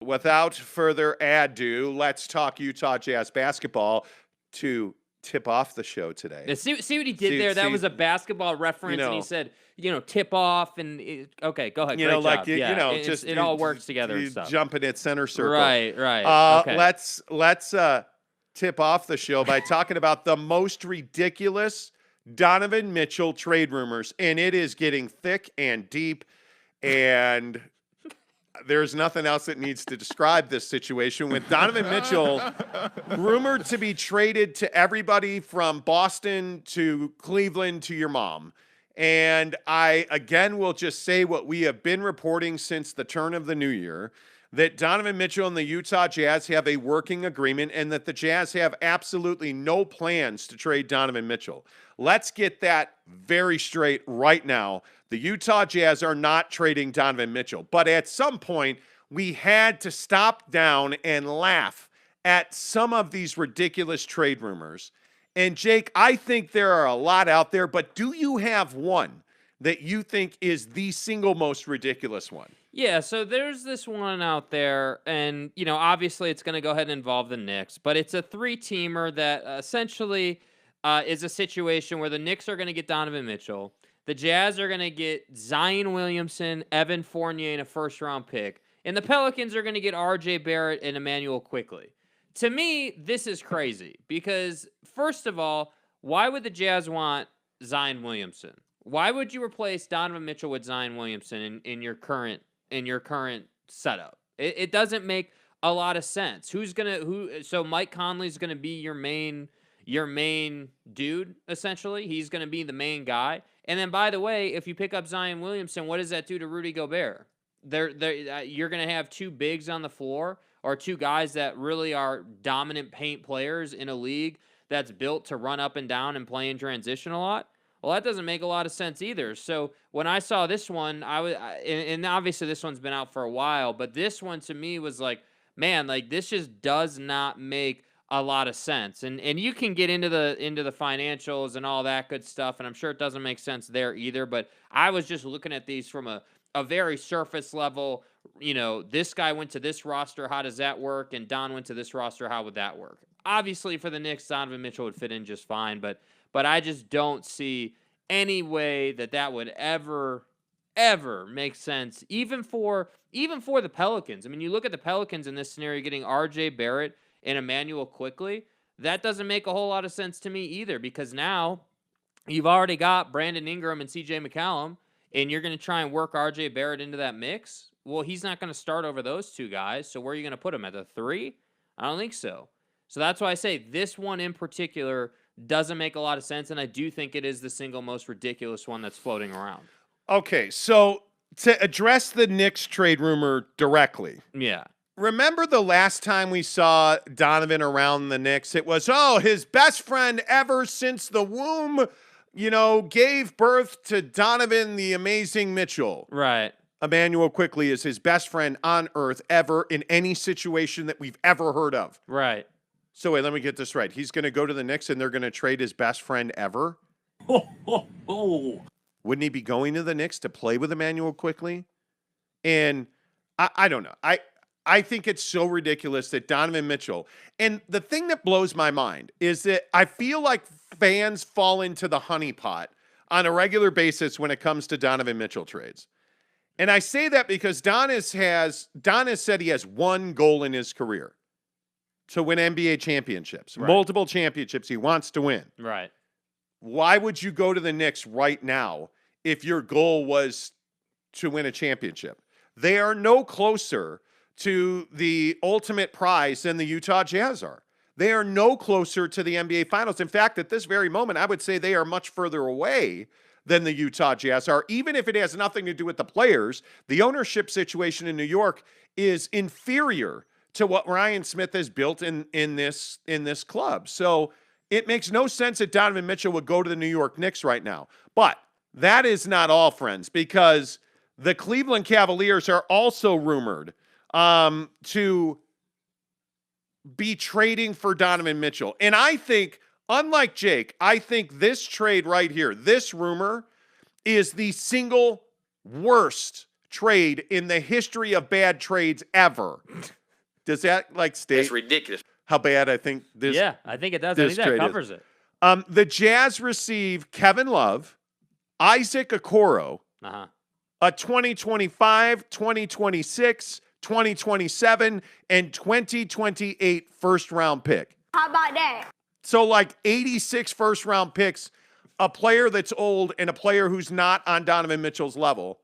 Without further ado, let's talk Utah Jazz basketball to tip off the show today. Now, see what he did there? That was a basketball reference, and he said, tip off, and okay, go ahead. Great job. It all works together and stuff. Jumping at center circle. Right. Okay. Let's tip off the show by talking about the most ridiculous Donovan Mitchell trade rumors, and it is getting thick and deep, and there's nothing else that needs to describe this situation with Donovan Mitchell rumored to be traded to everybody from Boston to Cleveland to your mom. And I, again, will just say what we have been reporting since the turn of the new year, that Donovan Mitchell and the Utah Jazz have a working agreement and that the Jazz have absolutely no plans to trade Donovan Mitchell. Let's get that very straight right now. The Utah Jazz are not trading Donovan Mitchell, but at some point, we had to stop down and laugh at some of these ridiculous trade rumors. And Jake, I think there are a lot out there, but do you have one that you think is the single most ridiculous one? Yeah, so there's this one out there, and, obviously it's going to go ahead and involve the Knicks, but it's a three-teamer that essentially is a situation where the Knicks are going to get Donovan Mitchell, the Jazz are going to get Zion Williamson, Evan Fournier, and a first-round pick, and the Pelicans are going to get R.J. Barrett and Emmanuel Quickley. To me, this is crazy because, first of all, why would the Jazz want Zion Williamson? Why would you replace Donovan Mitchell with Zion Williamson in your current setup? It doesn't make a lot of sense. So Mike Conley's gonna be your main dude, essentially. He's gonna be the main guy. And then, by the way, if you pick up Zion Williamson, what does that do to Rudy Gobert? You're gonna have two bigs on the floor, or two guys that really are dominant paint players in a league that's built to run up and down and play in transition a lot. Well, that doesn't make a lot of sense either. So when I saw this one, and obviously this one's been out for a while, but this one to me was like, man, like this just does not make a lot of sense. And you can get into the financials and all that good stuff, and I'm sure it doesn't make sense there either. But I was just looking at these from a very surface level. This guy went to this roster. How does that work? And Don went to this roster. How would that work? Obviously, for the Knicks, Donovan Mitchell would fit in just fine, but I just don't see any way that would ever make sense, even for the Pelicans. I mean, you look at the Pelicans in this scenario getting R.J. Barrett and Emmanuel Quickley. That doesn't make a whole lot of sense to me either, because now you've already got Brandon Ingram and C.J. McCollum, and you're going to try and work R.J. Barrett into that mix. Well, he's not going to start over those two guys, so where are you going to put him, at the 3? I don't think so. So that's why I say this one in particular doesn't make a lot of sense, and I do think it is the single most ridiculous one that's floating around. Okay, so to address the Knicks trade rumor directly. Yeah. Remember the last time we saw Donovan around the Knicks? It was, his best friend ever since the womb, gave birth to Donovan the Amazing Mitchell. Right. Emmanuel Quickley is his best friend on earth ever in any situation that we've ever heard of. Right. So wait, let me get this right. He's going to go to the Knicks and they're going to trade his best friend ever? Wouldn't he be going to the Knicks to play with Emmanuel Quickley? And I don't know. I think it's so ridiculous that Donovan Mitchell, and the thing that blows my mind is that I feel like fans fall into the honeypot on a regular basis when it comes to Donovan Mitchell trades. And I say that because Don has said he has one goal in his career: to win NBA championships, multiple championships he wants to win. Right. Why would you go to the Knicks right now if your goal was to win a championship? They are no closer to the ultimate prize than the Utah Jazz are. They are no closer to the NBA Finals. In fact, at this very moment, I would say they are much further away than the Utah Jazz are, even if it has nothing to do with the players. The ownership situation in New York is inferior to what Ryan Smith has built in this club. So it makes no sense that Donovan Mitchell would go to the New York Knicks right now. But that is not all, friends, because the Cleveland Cavaliers are also rumored to be trading for Donovan Mitchell. And I think, unlike Jake, I think this trade right here, this rumor, is the single worst trade in the history of bad trades ever. Does that state? It's ridiculous. How bad I think this? Yeah, I think it does. I think that covers it. The Jazz receive Kevin Love, Isaac Okoro, a 2025, 2026, 2027, and 2028 first-round pick. How about that? So 86 first-round picks, a player that's old and a player who's not on Donovan Mitchell's level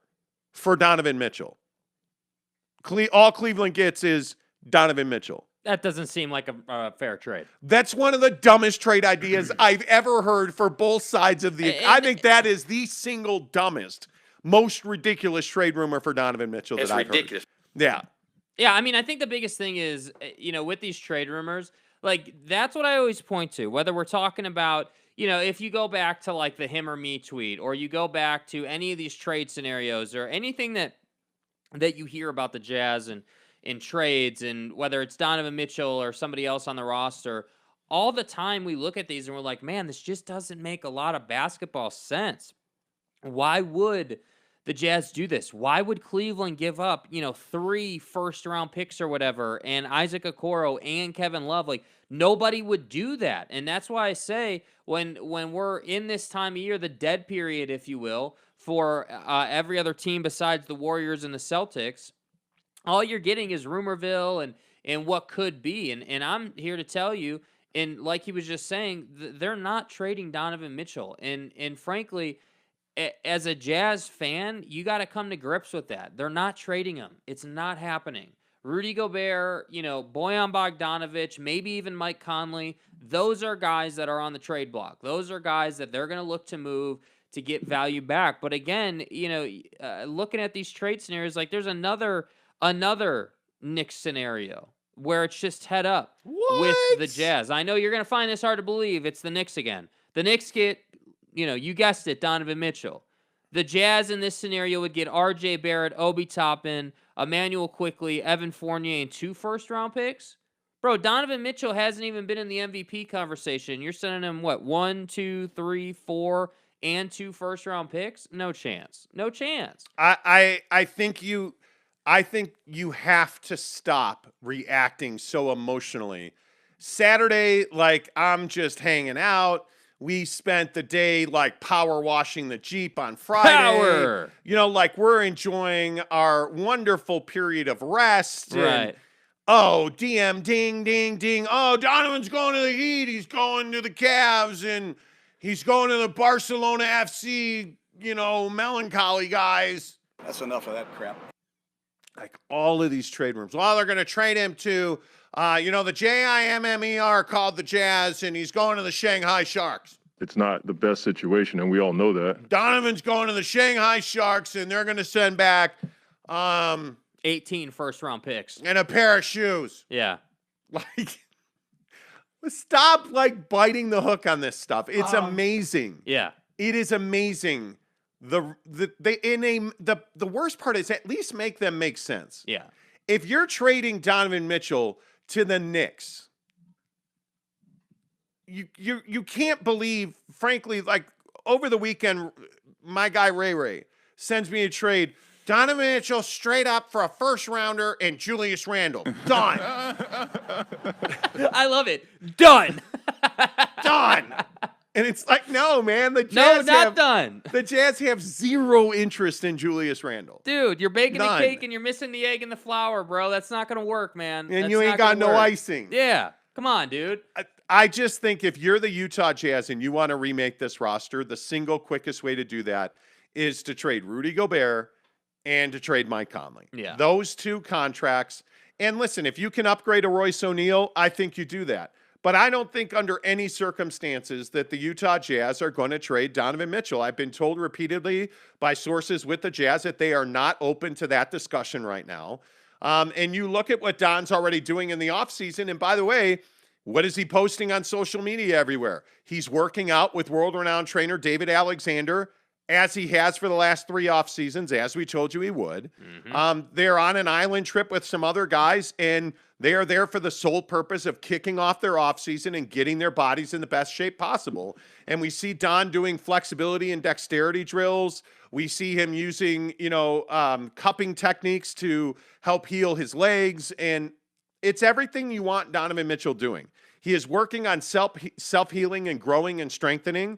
for Donovan Mitchell. All Cleveland gets is Donovan Mitchell. That doesn't seem like a fair trade. That's one of the dumbest trade ideas I've ever heard for both sides of the. I think that is the single dumbest, most ridiculous trade rumor for Donovan Mitchell that I've heard. Yeah. Yeah, I mean, I think the biggest thing is, with these trade rumors, that's what I always point to. Whether we're talking about, if you go back to the him or me tweet, or you go back to any of these trade scenarios, or anything that you hear about the Jazz and in trades, and whether it's Donovan Mitchell or somebody else on the roster, all the time we look at these and we're like, man, this just doesn't make a lot of basketball sense. Why would the Jazz do this? Why would Cleveland give up, 3 first-round picks or whatever, and Isaac Okoro and Kevin Love? Nobody would do that. And that's why I say when we're in this time of year, the dead period, if you will, for every other team besides the Warriors and the Celtics, all you're getting is Rumorville and what could be. And I'm here to tell you, and like he was just saying, they're not trading Donovan Mitchell. And frankly, as a Jazz fan, you got to come to grips with that. They're not trading him. It's not happening. Rudy Gobert, Bojan Bogdanovic, maybe even Mike Conley, those are guys that are on the trade block. Those are guys that they're going to look to move to get value back. But again, looking at these trade scenarios, there's another Knicks scenario where it's just head up with the Jazz. I know you're going to find this hard to believe. It's the Knicks again. The Knicks get, you guessed it, Donovan Mitchell. The Jazz in this scenario would get R.J. Barrett, Obi Toppin, Emmanuel Quickley, Evan Fournier, and 2 first-round picks. Bro, Donovan Mitchell hasn't even been in the MVP conversation. You're sending him, 1, 2, 3, 4, and 2 first-round picks? No chance. No chance. I think you have to stop reacting so emotionally. Saturday, I'm just hanging out. We spent the day power washing the Jeep on Friday. Power! We're enjoying our wonderful period of rest. Right. And, oh, DM, ding, ding, ding. Oh, Donovan's going to the Heat. He's going to the Cavs. And he's going to the Barcelona FC, melancholy guys. That's enough of that crap. All of these trade rooms. Well, they're going to trade him to, the JIMMER called the Jazz, and he's going to the Shanghai Sharks. It's not the best situation, and we all know that. Donovan's going to the Shanghai Sharks, and they're going to send back 18 first-round picks. And a pair of shoes. Yeah. Stop, biting the hook on this stuff. It's amazing. Yeah. It is amazing. The worst part is at least make them make sense. Yeah. If you're trading Donovan Mitchell to the Knicks, you can't believe, frankly, over the weekend, my guy Ray sends me a trade. Donovan Mitchell straight up for a first rounder and Julius Randle. Done. I love it. Done. Done. And it's no, man. The Jazz done. The Jazz have zero interest in Julius Randle. Dude, you're baking a cake and you're missing the egg and the flour, bro. That's not going to work, man. And you ain't got no icing. Yeah. Come on, dude. I just think if you're the Utah Jazz and you want to remake this roster, the single quickest way to do that is to trade Rudy Gobert and to trade Mike Conley. Yeah. Those 2 contracts. And listen, if you can upgrade a Royce O'Neal, I think you do that. But I don't think under any circumstances that the Utah Jazz are going to trade Donovan Mitchell. I've been told repeatedly by sources with the Jazz that they are not open to that discussion right now. And you look at what Don's already doing in the offseason. And by the way, what is he posting on social media everywhere? He's working out with world-renowned trainer David Alexander, as he has for the last 3 off seasons, as we told you he would. Mm-hmm. They're on an island trip with some other guys, and They are there for the sole purpose of kicking off their offseason and getting their bodies in the best shape possible. And we see Don doing flexibility and dexterity drills. We see him using, cupping techniques to help heal his legs. And it's everything you want Donovan Mitchell doing. He is working on self-healing and growing and strengthening.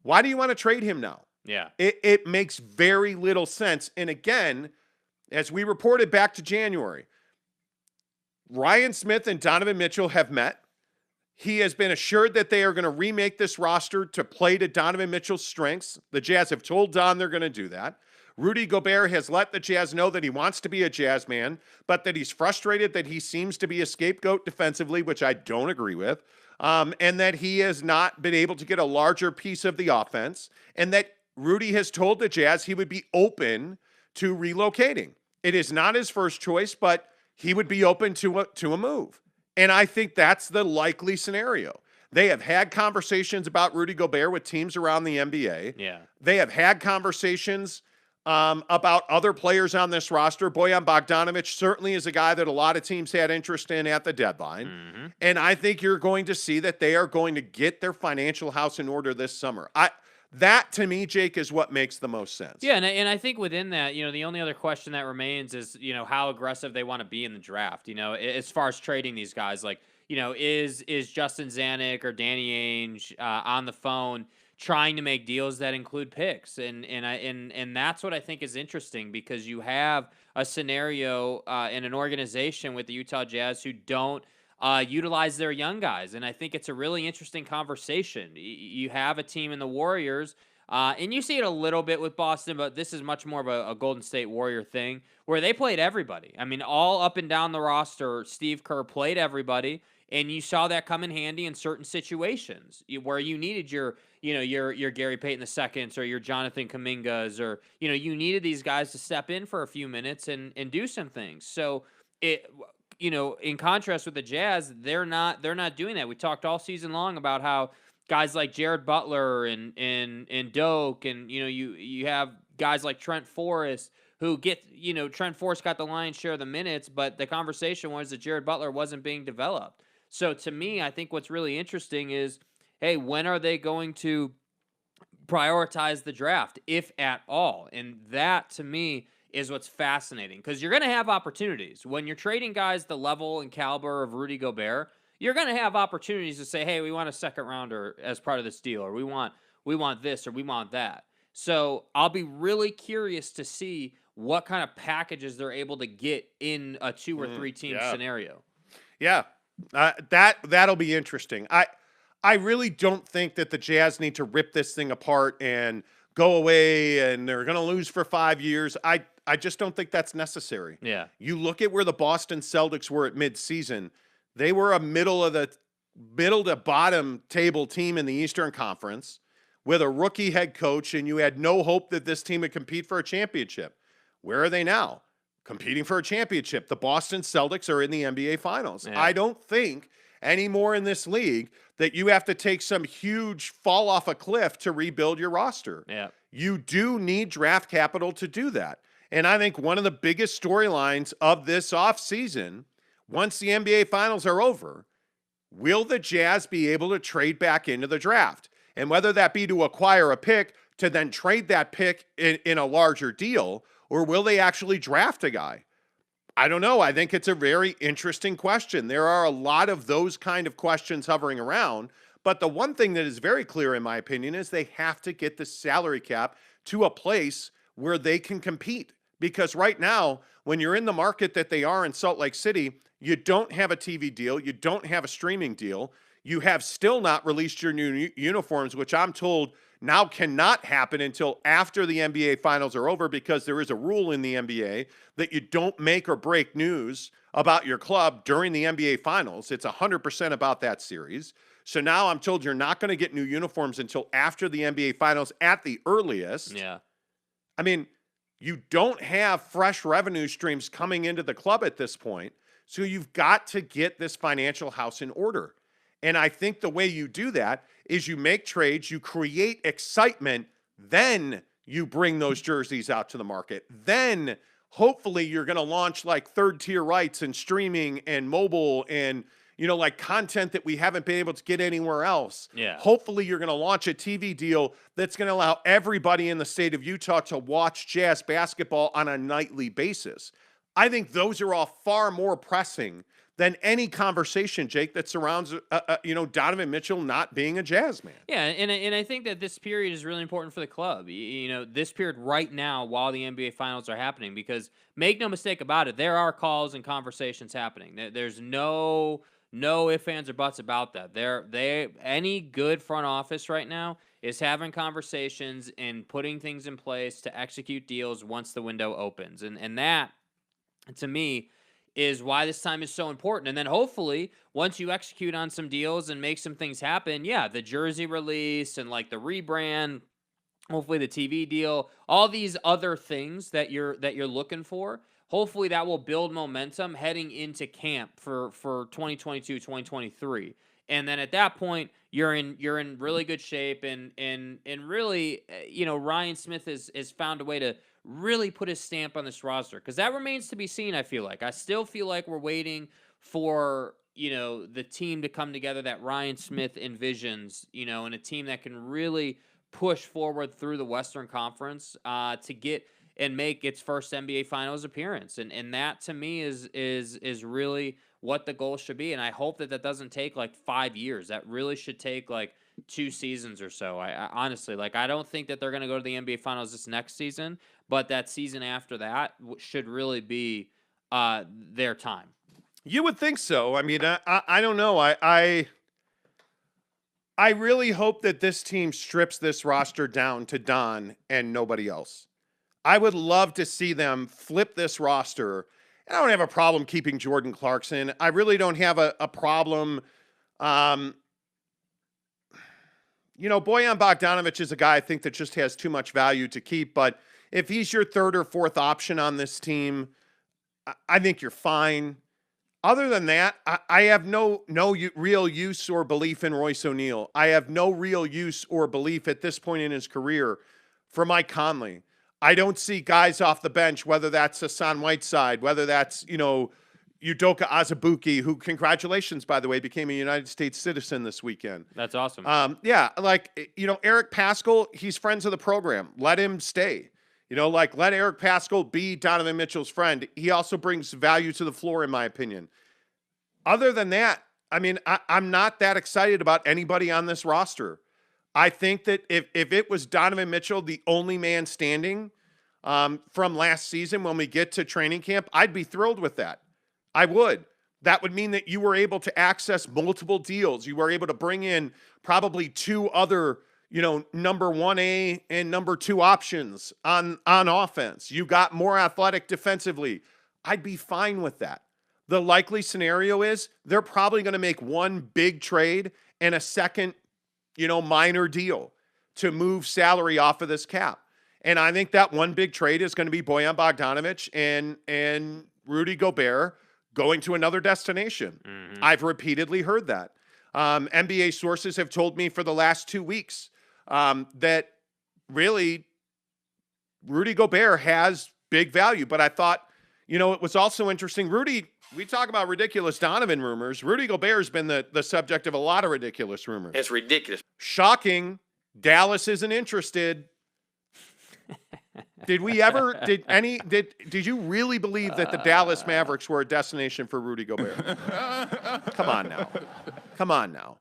Why do you want to trade him now? Yeah. It makes very little sense. And again, as we reported back to January, Ryan Smith and Donovan Mitchell have met. He has been assured that they are going to remake this roster to play to Donovan Mitchell's strengths. The Jazz have told Don they're going to do that. Rudy Gobert has let the Jazz know that he wants to be a Jazz man, but that he's frustrated that he seems to be a scapegoat defensively, which I don't agree with, and that he has not been able to get a larger piece of the offense, and that Rudy has told the Jazz he would be open to relocating. It is not his first choice, but he would be open to a move. And I think that's the likely scenario. They have had conversations about Rudy Gobert with teams around the NBA. Yeah. They have had conversations about other players on this roster. Bojan Bogdanovic certainly is a guy that a lot of teams had interest in at the deadline. Mm-hmm. And I think you're going to see that they are going to get their financial house in order this summer. That, to me, Jake, is what makes the most sense. Yeah, and I think within that, the only other question that remains is, how aggressive they want to be in the draft. As far as trading these guys, like, is Justin Zanuck or Danny Ainge on the phone trying to make deals that include picks, and that's what I think is interesting, because you have a scenario in an organization with the Utah Jazz who don't utilize their young guys. And I think it's a really interesting conversation. You have a team in the Warriors, and you see it a little bit with Boston, but this is much more of a Golden State Warrior thing, where they played everybody. I mean, all up and down the roster, Steve Kerr played everybody, and you saw that come in handy in certain situations where you needed your Gary Payton II or your Jonathan Kumingas, or, you needed these guys to step in for a few minutes and do some things. So in contrast with the Jazz, they're not doing that. We talked all season long about how guys like Jared Butler and Doak, and you have guys like Trent Forrest who get Trent Forrest got the lion's share of the minutes, but the conversation was that Jared Butler wasn't being developed. So to me, I think what's really interesting is, hey, when are they going to prioritize the draft, if at all? And that, to me, is what's fascinating, because you're going to have opportunities. When you're trading guys the level and caliber of Rudy Gobert, you're going to have opportunities to say, hey, we want a second rounder as part of this deal, or we want this, or we want that. So I'll be really curious to see what kind of packages they're able to get in a 2 or 3 team scenario. Yeah, that'll be interesting. I really don't think that the Jazz need to rip this thing apart and go away and they're going to lose for 5 years. I just don't think that's necessary. Yeah. You look at where the Boston Celtics were at midseason. They were a middle to bottom table team in the Eastern Conference with a rookie head coach, and you had no hope that this team would compete for a championship. Where are they now? Competing for a championship. The Boston Celtics are in the NBA Finals. Yeah. I don't think anymore in this league that you have to take some huge fall off a cliff to rebuild your roster. Yeah. You do need draft capital to do that. And I think one of the biggest storylines of this offseason, once the NBA Finals are over, will the Jazz be able to trade back into the draft? And whether that be to acquire a pick to then trade that pick in a larger deal, or will they actually draft a guy? I don't know. I think it's a very interesting question. There are a lot of those kind of questions hovering around. But the one thing that is very clear, in my opinion, is they have to get the salary cap to a place where they can compete. Because right now, when you're in the market that they are in Salt Lake City, you don't have a TV deal. You don't have a streaming deal. You have still not released your new uniforms, which I'm told now cannot happen until after the NBA Finals are over, because there is a rule in the NBA that you don't make or break news about your club during the NBA Finals. It's 100% about that series. So now I'm told you're not going to get new uniforms until after the NBA Finals at the earliest. Yeah. I mean, you don't have fresh revenue streams coming into the club at this point. So you've got to get this financial house in order. And I think the way you do that is you make trades, you create excitement, then you bring those jerseys out to the market. Then hopefully you're going to launch like third tier rights and streaming and mobile and, like content that we haven't been able to get anywhere else. Yeah. Hopefully you're going to launch a TV deal that's going to allow everybody in the state of Utah to watch Jazz basketball on a nightly basis. I think those are all far more pressing than any conversation, Jake, that surrounds, Donovan Mitchell not being a Jazz man. Yeah, and I think that this period is really important for the club. This period right now while the NBA Finals are happening, because make no mistake about it, there are calls and conversations happening. There's no ifs, ands, or buts about that. Any good front office right now is having conversations and putting things in place to execute deals once the window opens, and that, to me, is why this time is so important. And then hopefully, once you execute on some deals and make some things happen, the jersey release and like the rebrand, hopefully the TV deal, all these other things that you're looking for, hopefully that will build momentum heading into camp for 2022, 2023. And then at that point, you're in really good shape, and really, Ryan Smith has found a way to really put his stamp on this roster, because that remains to be seen. I still feel like we're waiting for the team to come together that Ryan Smith envisions, and a team that can really push forward through the Western Conference to get and make its first NBA Finals appearance, and that to me is really what the goal should be. And I hope that doesn't take like 5 years. That really should take like 2 seasons or so. I honestly, I don't think that they're going to go to the NBA Finals this next season, but that season after that should really be their time. You would think so. I mean, I don't know. I really hope that this team strips this roster down to Don and nobody else. I would love to see them flip this roster. I don't have a problem keeping Jordan Clarkson. I really don't have a problem. Boyan Bogdanovic is a guy I think that just has too much value to keep. But if he's your third or fourth option on this team, I think you're fine. Other than that, I have no real use or belief in Royce O'Neal. I have no real use or belief at this point in his career for Mike Conley. I don't see guys off the bench, whether that's Hassan Whiteside, whether that's, Udoka Azubuike, who, congratulations, by the way, became a United States citizen this weekend. That's awesome. Eric Paschall, he's friends of the program. Let him stay. Let Eric Paschall be Donovan Mitchell's friend. He also brings value to the floor, in my opinion. Other than that, I mean, I'm not that excited about anybody on this roster. I think that if it was Donovan Mitchell, the only man standing from last season when we get to training camp, I'd be thrilled with that. I would. That would mean that you were able to access multiple deals. You were able to bring in probably 2 other, number 1A and number 2 options on offense. You got more athletic defensively. I'd be fine with that. The likely scenario is they're probably going to make one big trade and a second minor deal to move salary off of this cap. And I think that one big trade is going to be Boyan Bogdanovic and Rudy Gobert going to another destination. Mm-hmm. I've repeatedly heard that. NBA sources have told me for the last 2 weeks that really Rudy Gobert has big value. But I thought, it was also interesting. We talk about ridiculous Donovan rumors. Rudy Gobert has been the subject of a lot of ridiculous rumors. It's ridiculous. Shocking. Dallas isn't interested. Did you really believe that the Dallas Mavericks were a destination for Rudy Gobert? Come on now.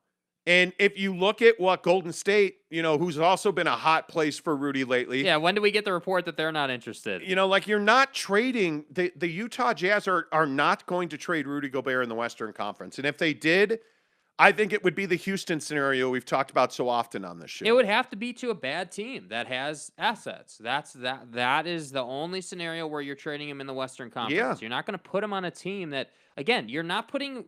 And if you look at what Golden State, who's also been a hot place for Rudy lately. Yeah, when do we get the report that they're not interested? You're not trading. The Utah Jazz are not going to trade Rudy Gobert in the Western Conference. And if they did, I think it would be the Houston scenario we've talked about so often on this show. It would have to be to a bad team that has assets. That is the only scenario where you're trading him in the Western Conference. Yeah. You're not going to put him on a team that, again, you're not putting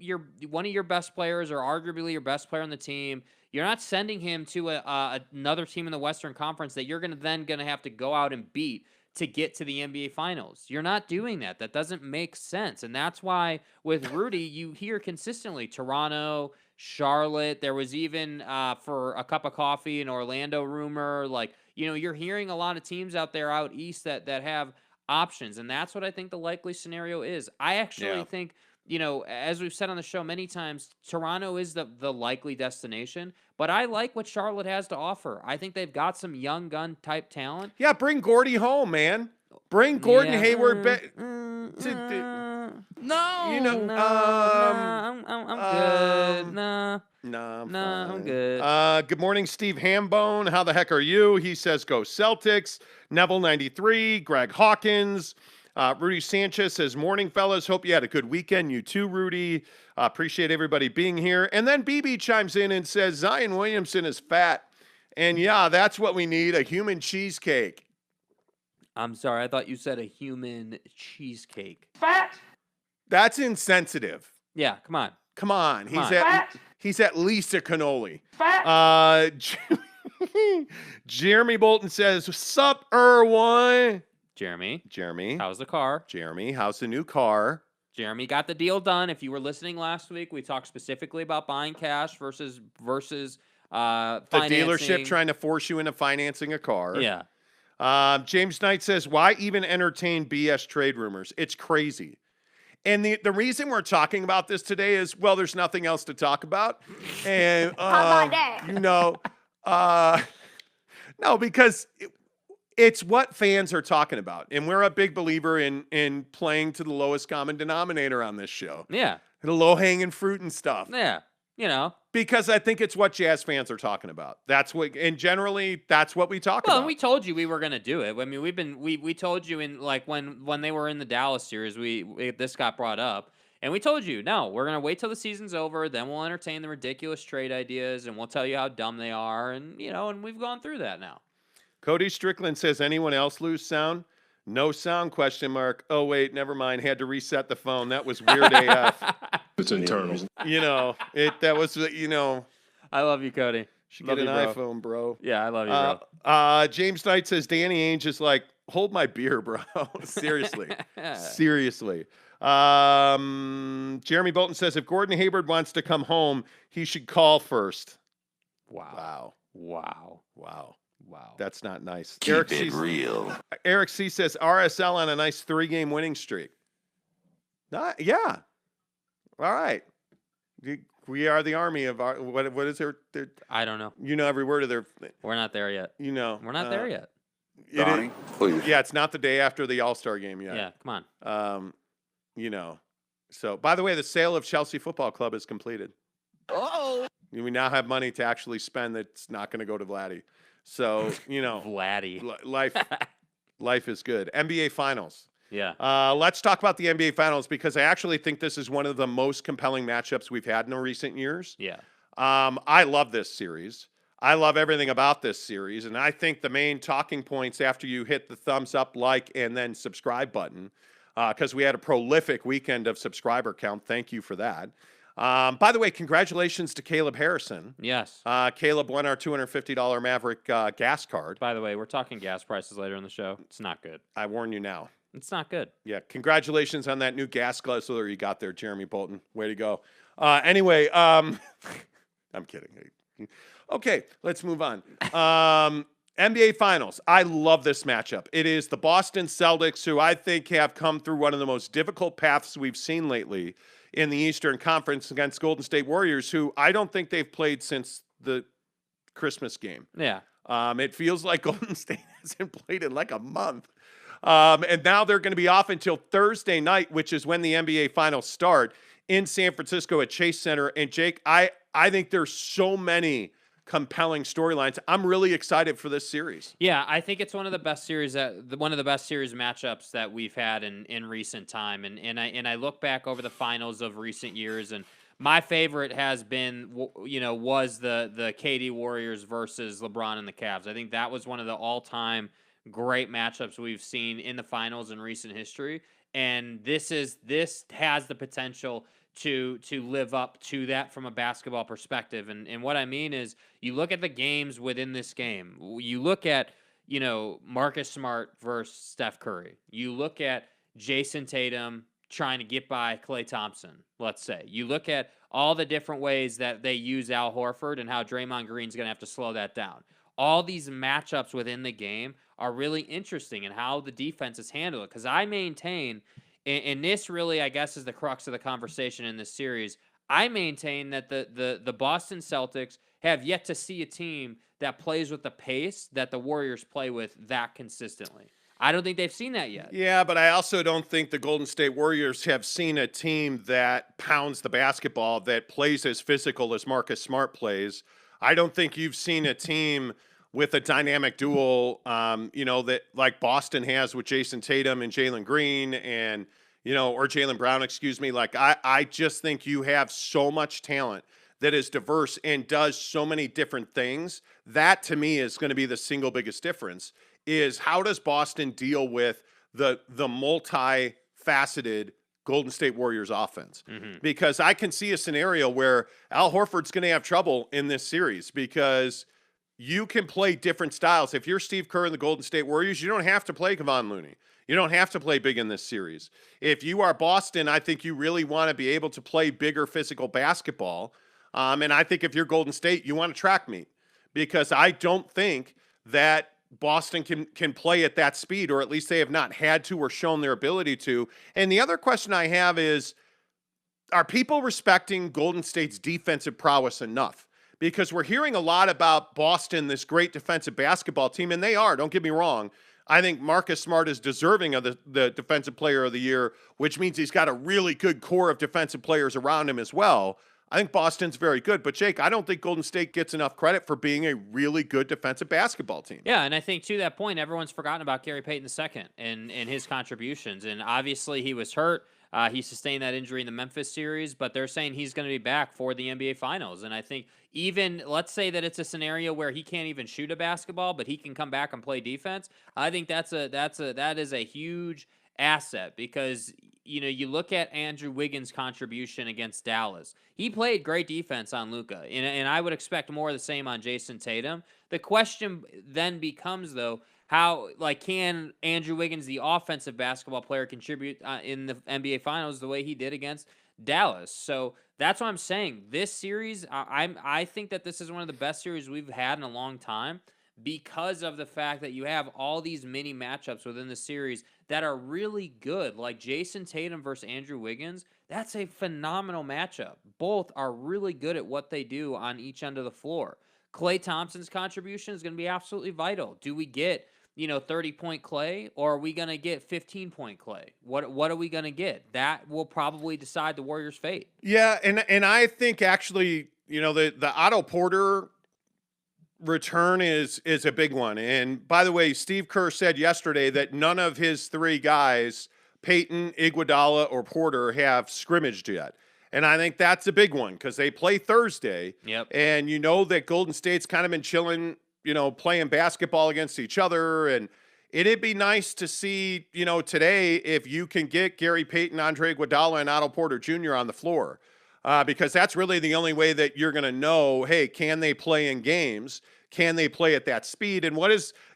one of your best players or arguably your best player on the team. You're not sending him to another team in the Western Conference that you're going to have to go out and beat to get to the NBA Finals. You're not doing that. That doesn't make sense. And that's why with Rudy, you hear consistently Toronto, Charlotte. There was even for a cup of coffee an Orlando rumor. You're hearing a lot of teams out there out east that have options, and that's what I think the likely scenario is. I actually think, as we've said on the show many times, Toronto is the likely destination, but I like what Charlotte has to offer. I think they've got some young gun type talent. Yeah, bring Gordy home, man. Bring Gordon Hayward back. No, I'm good. I'm good. Good morning, Steve Hambone. How the heck are you? He says, go Celtics. Neville 93. Greg Hawkins. Rudy Sanchez says, morning, fellas. Hope you had a good weekend. You too, Rudy. Appreciate everybody being here. And then BB chimes in and says, Zion Williamson is fat. And yeah, that's what we need, a human cheesecake. I'm sorry. I thought you said a human cheesecake. Fat? That's insensitive. Yeah, come on. Come on. Fat? He's at least a cannoli. Fat? Jeremy Bolton says, sup, Erwin? Jeremy. How's the car? Jeremy, how's the new car? Jeremy got the deal done. If you were listening last week, we talked specifically about buying cash versus the financing. dealership trying to force you into financing a car. Yeah. James Knight says, why even entertain BS trade rumors? It's crazy. And the reason we're talking about this today is, well, there's nothing else to talk about. And, How about that? no, because it's what fans are talking about. And we're a big believer in playing to the lowest common denominator on this show. Yeah. The low-hanging fruit and stuff. Yeah. Because I think it's what Jazz fans are talking about. And generally, that's what we talk about. Well, and we told you we were going to do it. I mean, we told you in like when they were in the Dallas series, this got brought up, and we told you, no, we're going to wait till the season's over, then we'll entertain the ridiculous trade ideas, and we'll tell you how dumb they are, and and we've gone through that now. Cody Strickland says, anyone else lose sound? No sound, question mark. Oh, wait, never mind. Had to reset the phone. That was weird AF. It's internal. That was, I love you, Cody. Should get an iPhone, bro. Yeah, I love you, bro. James Knight says, Danny Ainge is like, hold my beer, bro. Seriously. Seriously. Jeremy Bolton says, if Gordon Hayward wants to come home, he should call first. Wow. That's not nice. Keep it real. Eric C says RSL on a nice 3-game winning streak. Yeah. All right. We are the army of our, what is their I don't know. Every word of their. We're not there yet. We're not there yet. Donnie, please. Yeah, it's not the day after the All-Star game yet. Yeah, come on. So by the way, the sale of Chelsea Football Club is completed. Oh. We now have money to actually spend that's not going to go to Vladdy. So, Vladdy. life is good. NBA Finals. Yeah. Let's talk about the NBA Finals because I actually think this is one of the most compelling matchups we've had in recent years. Yeah. I love this series. I love everything about this series. And I think the main talking points after you hit the thumbs up, like, and then subscribe button, because we had a prolific weekend of subscriber count. Thank you for that. By the way, congratulations to Caleb Harrison. Yes. Caleb won our $250 Maverick gas card. By the way, we're talking gas prices later in the show. It's not good. I warn you now. It's not good. Yeah, congratulations on that new gas guzzler you got there, Jeremy Bolton. Way to go. Anyway, I'm kidding. Okay, let's move on. NBA Finals. I love this matchup. It is the Boston Celtics, who I think have come through one of the most difficult paths we've seen lately in the Eastern Conference against Golden State Warriors, who I don't think they've played since the Christmas game. Yeah. It feels like Golden State hasn't played in like a month. And now they're going to be off until Thursday night, which is when the NBA Finals start in San Francisco at Chase Center. And Jake, I think there's so many compelling storylines. I'm really excited for this series. Yeah, I think it's one of the best series matchups that we've had in recent time. And I look back over the finals of recent years, and my favorite has been, was the KD Warriors versus LeBron and the Cavs. I think that was one of the all-time great matchups we've seen in the finals in recent history. And this has the potential to live up to that from a basketball perspective. And what I mean is, you look at the games within this game. You look at, Marcus Smart versus Steph Curry. You look at Jason Tatum trying to get by Klay Thompson, let's say. You look at all the different ways that they use Al Horford and how Draymond Green's going to have to slow that down. all these matchups within the game are really interesting and how the defenses handle it. Because I maintain, and this really, I guess, is the crux of the conversation in this series. I maintain that the Boston Celtics have yet to see a team that plays with the pace that the Warriors play with that consistently. I don't think they've seen that yet. Yeah, but I also don't think the Golden State Warriors have seen a team that pounds the basketball, that plays as physical as Marcus Smart plays. I don't think you've seen a team with a dynamic duel, that like Boston has with Jason Tatum and Jalen Green and, or Jaylen Brown, excuse me. Like, I just think you have so much talent that is diverse and does so many different things. That, to me, is going to be the single biggest difference. Is how does Boston deal with the multifaceted Golden State Warriors offense? Mm-hmm. Because I can see a scenario where Al Horford's going to have trouble in this series because you can play different styles. If you're Steve Kerr and the Golden State Warriors, you don't have to play Kevon Looney. You don't have to play big in this series. If you are Boston, I think you really want to be able to play bigger physical basketball. And I think if you're Golden State, you want to track meet because I don't think that Boston can play at that speed, or at least they have not had to or shown their ability to. And the other question I have is, are people respecting Golden State's defensive prowess enough? Because we're hearing a lot about Boston, this great defensive basketball team, and they are, don't get me wrong. I think Marcus Smart is deserving of the Defensive Player of the Year, which means he's got a really good core of defensive players around him as well. I think Boston's very good, but Jake, I don't think Golden State gets enough credit for being a really good defensive basketball team. Yeah, and I think to that point, everyone's forgotten about Gary Payton II and his contributions. And obviously he was hurt. He sustained that injury in the Memphis series, but they're saying he's going to be back for the NBA Finals. And I think even, let's say that it's a scenario where he can't even shoot a basketball, but he can come back and play defense. I think that is a huge asset because you look at Andrew Wiggins' contribution against Dallas. He played great defense on Luka, and I would expect more of the same on Jason Tatum. The question then becomes, though, how can Andrew Wiggins, the offensive basketball player, contribute in the NBA Finals the way he did against Dallas? So that's what I'm saying. This series, I think that this is one of the best series we've had in a long time, because of the fact that you have all these mini matchups within the series that are really good. Like Jason Tatum versus Andrew Wiggins, that's a phenomenal matchup. Both are really good at what they do on each end of the floor. Klay Thompson's contribution is going to be absolutely vital. Do we get 30-point Klay, or are we going to get 15-point Klay? What are we going to get? That will probably decide the Warriors' fate. Yeah, and I think actually, the Otto Porter return is a big one. And by the way, Steve Kerr said yesterday that none of his three guys, Peyton, Iguodala, or Porter, have scrimmaged yet. And I think that's a big one because they play Thursday. Yep. And that Golden State's kind of been chilling, playing basketball against each other. And it'd be nice to see, today if you can get Gary Payton, Andre Iguodala, and Otto Porter Jr. on the floor. Because that's really the only way that you're going to know, hey, can they play in games? Can they play at that speed? And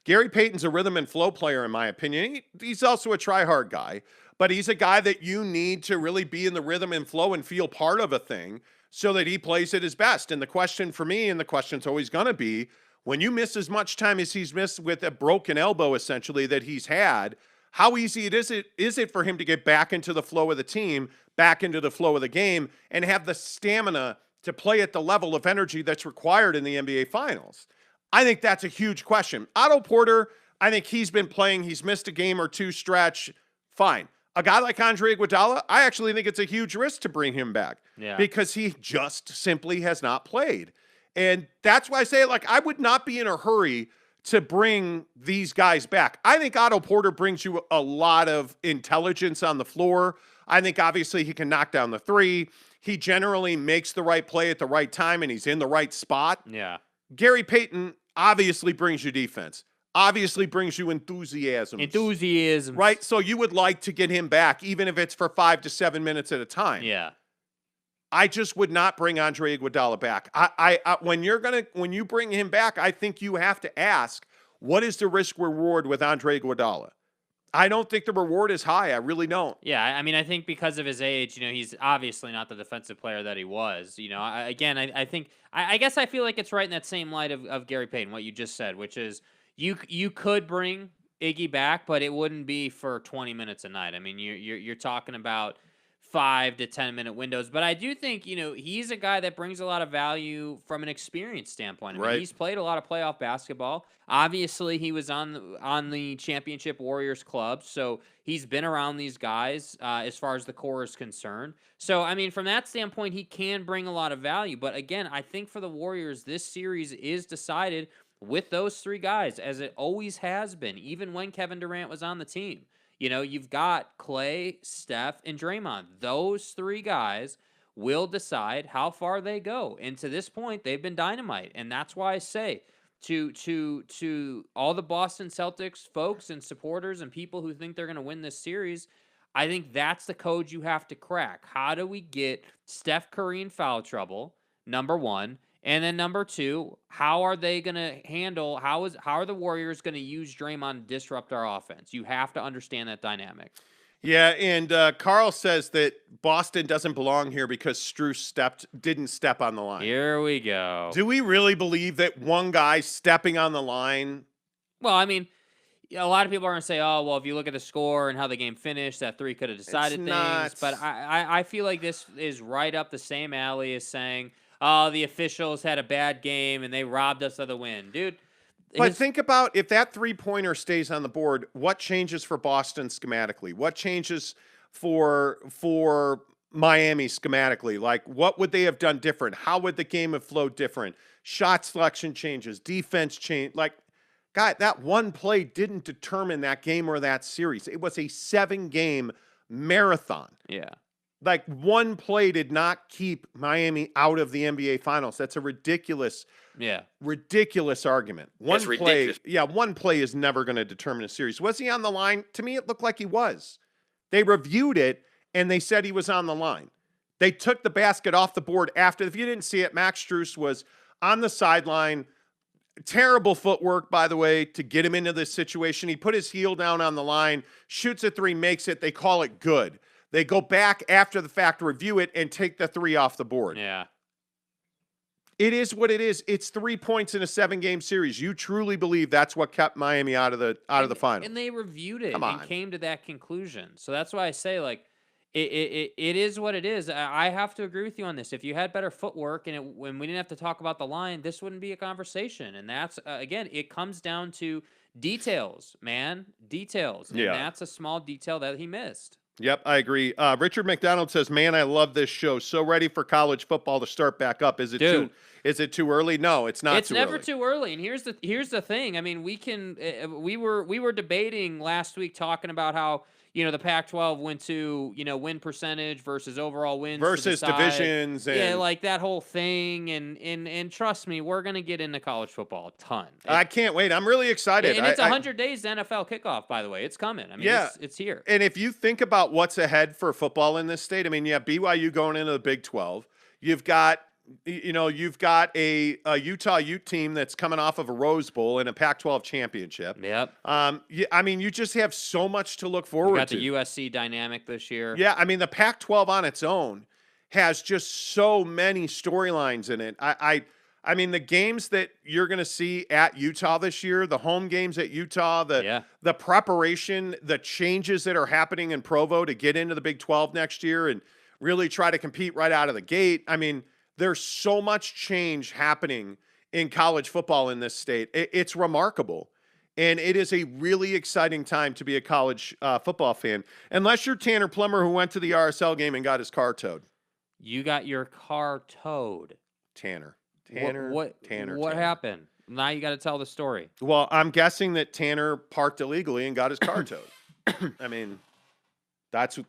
Gary Payton's a rhythm and flow player, in my opinion. He's also a try-hard guy, but he's a guy that you need to really be in the rhythm and flow and feel part of a thing so that he plays at his best. And the question for me, and the question's always going to be, when you miss as much time as he's missed with a broken elbow, essentially, that he's had, how easy is it for him to get back into the flow of the team, back into the flow of the game, and have the stamina to play at the level of energy that's required in the NBA Finals? I think that's a huge question. Otto Porter, I think he's been playing. He's missed a game or two stretch. Fine. A guy like Andre Iguodala, I actually think it's a huge risk to bring him back because he just simply has not played. And that's why I say, I would not be in a hurry to bring these guys back. I think Otto Porter brings you a lot of intelligence on the floor. I think obviously he can knock down the three. He generally makes the right play at the right time, and he's in the right spot. Yeah. Gary Payton obviously brings you defense, obviously brings you enthusiasm. Right? So you would like to get him back, even if it's for 5 to 7 minutes at a time. Yeah. I just would not bring Andre Iguodala back. When you bring him back, I think you have to ask, what is the risk reward with Andre Iguodala? I don't think the reward is high. I really don't. Yeah, I mean, I think because of his age, he's obviously not the defensive player that he was. I think I guess I feel like it's right in that same light of Gary Payton, what you just said, which is you could bring Iggy back, but it wouldn't be for 20 minutes a night. I mean, you're talking about 5 to 10 minute windows. But I do think, he's a guy that brings a lot of value from an experience standpoint. I mean, Right. he's played a lot of playoff basketball. Obviously, he was on the championship Warriors club, so he's been around these guys as far as the core is concerned. So, I mean, from that standpoint, he can bring a lot of value. But again, I think for the Warriors, this series is decided with those three guys, as it always has been, even when Kevin Durant was on the team. You've got Clay, Steph, and Draymond. Those three guys will decide how far they go. And to this point, they've been dynamite. And that's why I say to all the Boston Celtics folks and supporters and people who think they're going to win this series, I think that's the code you have to crack. How do we get Steph Curry in foul trouble, number one? And then number two, how are they going to handle, how are the Warriors going to use Draymond to disrupt our offense? You have to understand that dynamic. Yeah, and Carl says that Boston doesn't belong here because Strus didn't step on the line. Here we go. Do we really believe that one guy stepping on the line? Well, I mean, a lot of people are going to say, oh, well, if you look at the score and how the game finished, that three could have decided things. Not. But I feel like this is right up the same alley as saying, oh, the officials had a bad game and they robbed us of the win. Dude. But think about if that three-pointer stays on the board, what changes for Boston schematically? What changes for Miami schematically? Like, what would they have done different? How would the game have flowed different? Shot selection changes, defense change. Like, God, that one play didn't determine that game or that series. It was a 7-game marathon. Yeah. Like, one play did not keep Miami out of the NBA Finals. That's a ridiculous argument. One play, ridiculous. Yeah, one play is never going to determine a series. Was he on the line? To me, it looked like he was. They reviewed it, and they said he was on the line. They took the basket off the board after. If you didn't see it, Max Strus was on the sideline. Terrible footwork, by the way, to get him into this situation. He put his heel down on the line, shoots a three, makes it. They call it good. They go back after the fact, review it, and take the three off the board. Yeah. It is what it is. It's 3 points in a 7-game series. You truly believe that's what kept Miami out of the final. And they reviewed it Come on. and came to that conclusion. So that's why I say, like, it is what it is. I have to agree with you on this. If you had better footwork and when we didn't have to talk about the line, this wouldn't be a conversation. And that's, again, it comes down to details, man. Details. And that's a small detail that he missed. Yep, I agree. Richard McDonald says, "Man, I love this show. So ready for college football to start back up. Is it too early? No, it's not. It's never too early. And here's the thing. I mean, we were debating last week talking about how the Pac-12 went to win percentage versus overall wins versus divisions. And like that whole thing. And trust me, we're gonna get into college football a ton. I can't wait. I'm really excited. And it's 100 days to NFL kickoff, by the way. It's coming. I mean, it's here. And if you think about what's ahead for football in this state, I mean, BYU going into the Big 12. You've got a Utah Ute team that's coming off of a Rose Bowl and a Pac-12 championship. Yep. I mean, you just have so much to look forward to. You got the USC dynamic this year. Yeah, I mean, the Pac-12 on its own has just so many storylines in it. I mean, the games that you're going to see at Utah this year, the home games at Utah, the preparation, the changes that are happening in Provo to get into the Big 12 next year and really try to compete right out of the gate. I mean, there's so much change happening in college football in this state. It's remarkable. And it is a really exciting time to be a college football fan. Unless you're Tanner Plummer, who went to the RSL game and got his car towed. You got your car towed. Tanner. What happened? Now you got to tell the story. Well, I'm guessing that Tanner parked illegally and got his car towed. I mean, that's what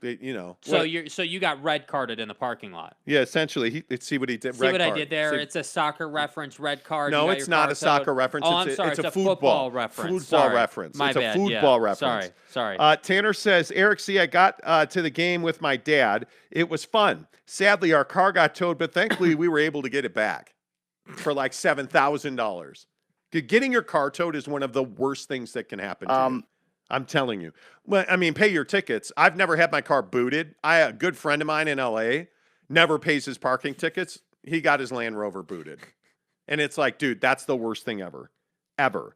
So you got red carded in the parking lot. Yeah, essentially. See what he did. See what I did there? It's a soccer reference. Red card. No, it's not a soccer reference. Oh, I'm sorry. It's a football reference. Football reference. My it's bad. a football reference. Sorry. Tanner says, Eric, see, I got to the game with my dad. It was fun. Sadly, our car got towed, but thankfully we were able to get it back for like $7,000. Getting your car towed is one of the worst things that can happen to you. I'm telling you. Well, I mean, pay your tickets. I've never had my car booted. A good friend of mine in LA never pays his parking tickets. He got his Land Rover booted. And it's like, dude, that's the worst thing ever. Ever.